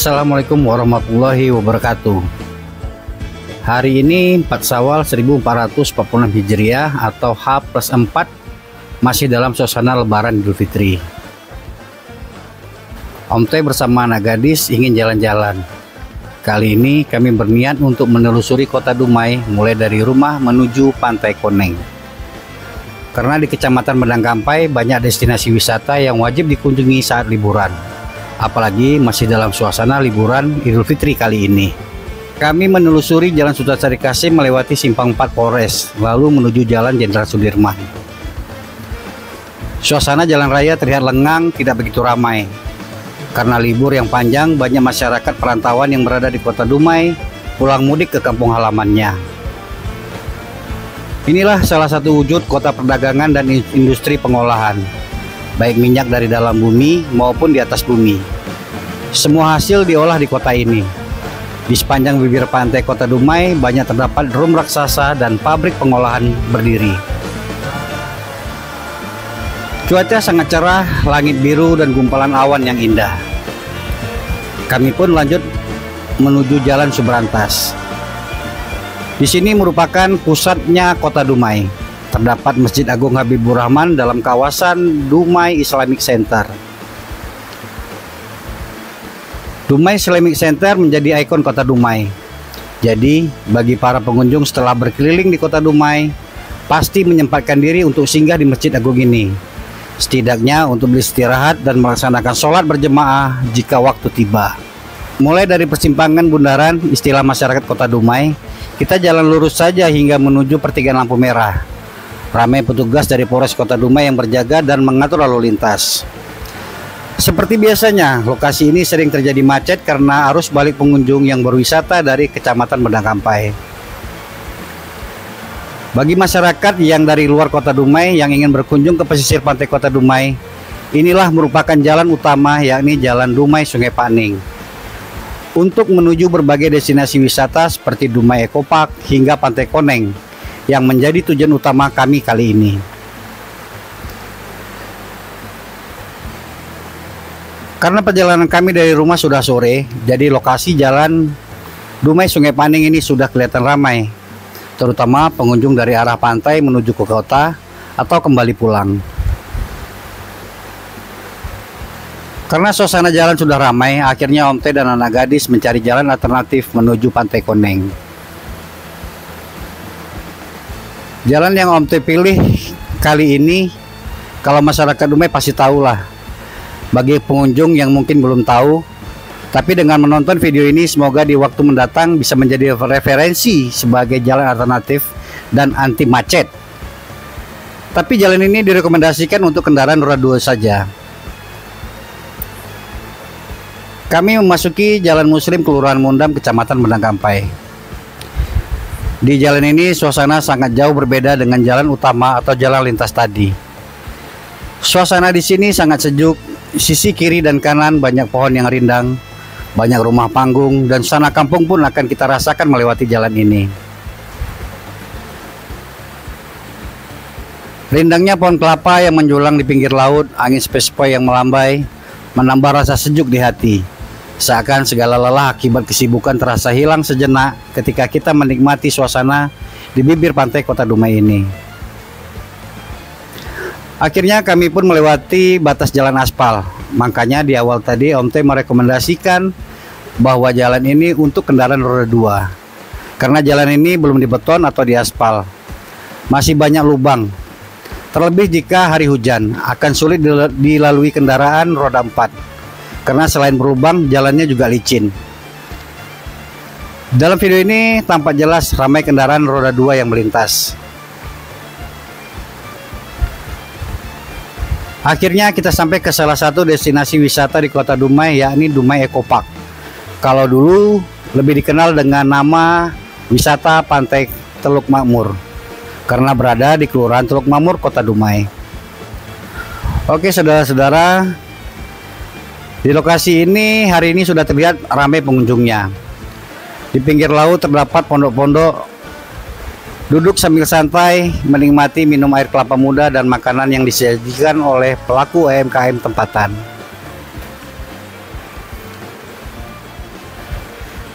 Assalamualaikum warahmatullahi wabarakatuh. Hari ini 4 Syawal 1446 Hijriah atau H+4, masih dalam suasana Lebaran Idul Fitri. Om Teh bersama anak gadis ingin jalan-jalan. Kali ini kami berniat untuk menelusuri kota Dumai mulai dari rumah menuju Pantai Koneng. Karena di Kecamatan Medangkampai banyak destinasi wisata yang wajib dikunjungi saat liburan. Apalagi masih dalam suasana liburan Idul Fitri kali ini. Kami menelusuri Jalan Sutasari Kasim melewati Simpang 4 Polres, lalu menuju Jalan Jenderal Sudirman. Suasana jalan raya terlihat lengang, tidak begitu ramai. Karena libur yang panjang, banyak masyarakat perantauan yang berada di kota Dumai pulang mudik ke kampung halamannya. Inilah salah satu wujud kota perdagangan dan industri pengolahan, baik minyak dari dalam bumi maupun di atas bumi. Semua hasil diolah di kota ini. Di sepanjang bibir pantai kota Dumai banyak terdapat drum raksasa dan pabrik pengolahan berdiri. Cuaca sangat cerah, langit biru dan gumpalan awan yang indah. Kami pun lanjut menuju Jalan Subrantas. Di sini merupakan pusatnya kota Dumai. Terdapat Masjid Agung Habibur Rahman dalam kawasan Dumai Islamic Center. Dumai Islamic Center menjadi ikon kota Dumai. Jadi, bagi para pengunjung setelah berkeliling di kota Dumai, pasti menyempatkan diri untuk singgah di Masjid Agung ini. Setidaknya untuk beristirahat dan melaksanakan sholat berjemaah jika waktu tiba. Mulai dari persimpangan bundaran istilah masyarakat kota Dumai, kita jalan lurus saja hingga menuju pertigaan lampu merah. Ramai petugas dari Polres Kota Dumai yang berjaga dan mengatur lalu lintas. Seperti biasanya, lokasi ini sering terjadi macet karena arus balik pengunjung yang berwisata dari Kecamatan Medangkampai. Bagi masyarakat yang dari luar Kota Dumai yang ingin berkunjung ke pesisir pantai Kota Dumai, inilah merupakan jalan utama, yakni Jalan Dumai Sungai Paning. Untuk menuju berbagai destinasi wisata seperti Dumai Eco Park hingga Pantai Koneng, yang menjadi tujuan utama kami kali ini. Karena perjalanan kami dari rumah sudah sore, jadi lokasi Jalan Dumai Sungai Paning ini sudah kelihatan ramai, terutama pengunjung dari arah pantai menuju ke kota atau kembali pulang. Karena suasana jalan sudah ramai, akhirnya Om Teh dan anak gadis mencari jalan alternatif menuju Pantai Koneng. Jalan yang Om Teh pilih kali ini, kalau masyarakat Dumai pasti tahulah. Bagi pengunjung yang mungkin belum tahu, tapi dengan menonton video ini semoga di waktu mendatang bisa menjadi referensi sebagai jalan alternatif dan anti macet. Tapi jalan ini direkomendasikan untuk kendaraan roda 2 saja. Kami memasuki Jalan Muslim Kelurahan Mundam, Kecamatan Medangkampai. Di jalan ini suasana sangat jauh berbeda dengan jalan utama atau jalan lintas tadi. Suasana di sini sangat sejuk. Sisi kiri dan kanan banyak pohon yang rindang, banyak rumah panggung, dan suasana kampung pun akan kita rasakan melewati jalan ini. Rindangnya pohon kelapa yang menjulang di pinggir laut, angin sepoi-sepoi yang melambai, menambah rasa sejuk di hati. Seakan segala lelah akibat kesibukan terasa hilang sejenak ketika kita menikmati suasana di bibir pantai kota Dumai ini. Akhirnya kami pun melewati batas jalan aspal. Makanya di awal tadi Om Teh merekomendasikan bahwa jalan ini untuk kendaraan roda 2. Karena jalan ini belum dibeton atau diaspal. Masih banyak lubang. Terlebih jika hari hujan, akan sulit dilalui kendaraan roda 4. Karena selain berlubang, jalannya juga licin. Dalam video ini tampak jelas ramai kendaraan roda 2 yang melintas. Akhirnya kita sampai ke salah satu destinasi wisata di kota Dumai, yakni Dumai Eco Park. Kalau dulu lebih dikenal dengan nama wisata Pantai Teluk Makmur, karena berada di Kelurahan Teluk Makmur, kota Dumai. Oke saudara-saudara, di lokasi ini hari ini sudah terlihat ramai pengunjungnya. Di pinggir laut terdapat pondok-pondok. Duduk sambil santai menikmati minum air kelapa muda dan makanan yang disajikan oleh pelaku UMKM tempatan.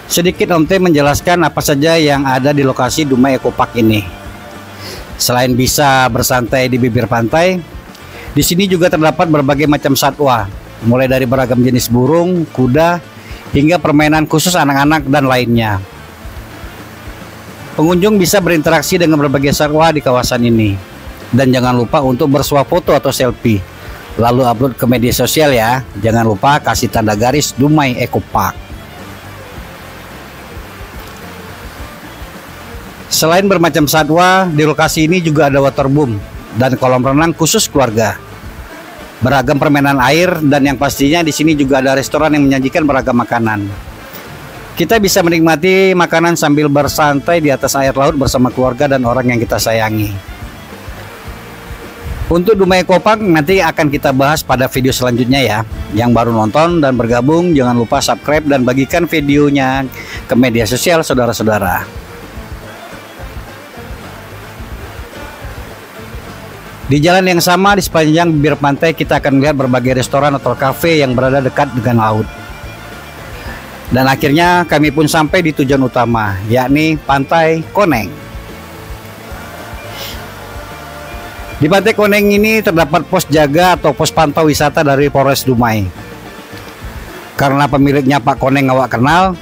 Sedikit Om T menjelaskan apa saja yang ada di lokasi Dumai Eco Park ini. Selain bisa bersantai di bibir pantai, di sini juga terdapat berbagai macam satwa, mulai dari beragam jenis burung, kuda, hingga permainan khusus anak-anak dan lainnya. Pengunjung bisa berinteraksi dengan berbagai satwa di kawasan ini. Dan jangan lupa untuk bersuah foto atau selfie, lalu upload ke media sosial ya. Jangan lupa kasih tanda garis Dumai Eco Park. Selain bermacam satwa, di lokasi ini juga ada waterboom dan kolam renang khusus keluarga. Beragam permainan air dan yang pastinya di sini juga ada restoran yang menyajikan beragam makanan. Kita bisa menikmati makanan sambil bersantai di atas air laut bersama keluarga dan orang yang kita sayangi. Untuk Dumai Eco Park nanti akan kita bahas pada video selanjutnya ya. Yang baru nonton dan bergabung jangan lupa subscribe dan bagikan videonya ke media sosial saudara-saudara. Di jalan yang sama di sepanjang bibir pantai kita akan melihat berbagai restoran atau kafe yang berada dekat dengan laut. Dan akhirnya kami pun sampai di tujuan utama, yakni Pantai Koneng. Di Pantai Koneng ini terdapat pos jaga atau pos pantau wisata dari Polres Dumai. Karena pemiliknya Pak Koneng awak kenal,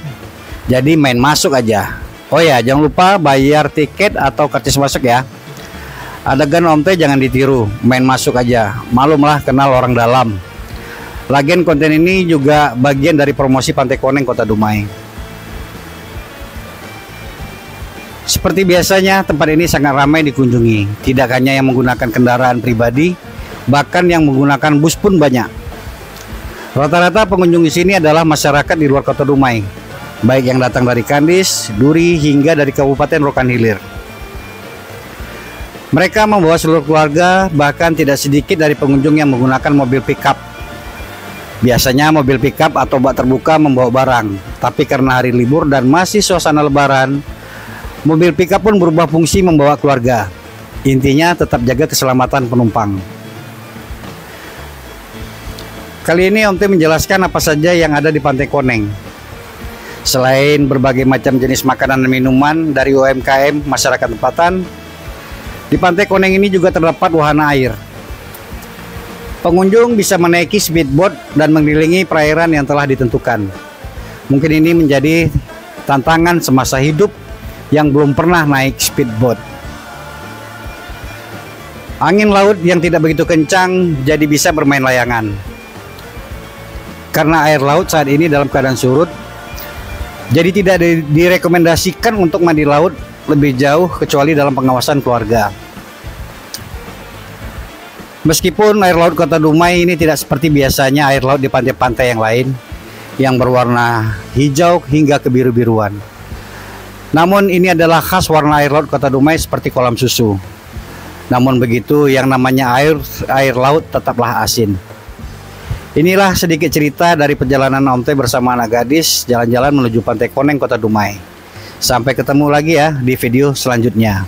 jadi main masuk aja. Oh ya, jangan lupa bayar tiket atau karcis masuk ya. Adegan Om T jangan ditiru, main masuk aja, malumlah kenal orang dalam. Lagian konten ini juga bagian dari promosi Pantai Koneng Kota Dumai. Seperti biasanya tempat ini sangat ramai dikunjungi, tidak hanya yang menggunakan kendaraan pribadi, bahkan yang menggunakan bus pun banyak. Rata-rata pengunjung di sini adalah masyarakat di luar Kota Dumai, baik yang datang dari Kandis, Duri, hingga dari Kabupaten Rokan Hilir. Mereka membawa seluruh keluarga, bahkan tidak sedikit dari pengunjung yang menggunakan mobil pickup. Biasanya mobil pickup atau bak terbuka membawa barang, tapi karena hari libur dan masih suasana lebaran, mobil pickup pun berubah fungsi membawa keluarga. Intinya tetap jaga keselamatan penumpang. Kali ini Om T menjelaskan apa saja yang ada di Pantai Koneng. Selain berbagai macam jenis makanan dan minuman dari UMKM masyarakat tempatan, di Pantai Koneng ini juga terdapat wahana air. Pengunjung bisa menaiki speedboat dan mengelilingi perairan yang telah ditentukan. Mungkin ini menjadi tantangan semasa hidup yang belum pernah naik speedboat. Angin laut yang tidak begitu kencang jadi bisa bermain layangan. Karena air laut saat ini dalam keadaan surut, jadi tidak direkomendasikan untuk mandi laut lebih jauh kecuali dalam pengawasan keluarga. Meskipun air laut Kota Dumai ini tidak seperti biasanya air laut di pantai-pantai yang lain yang berwarna hijau hingga kebiru-biruan. Namun ini adalah khas warna air laut Kota Dumai seperti kolam susu. Namun begitu yang namanya air laut tetaplah asin. Inilah sedikit cerita dari perjalanan Om T bersama anak gadis jalan-jalan menuju Pantai Koneng Kota Dumai. Sampai ketemu lagi ya di video selanjutnya.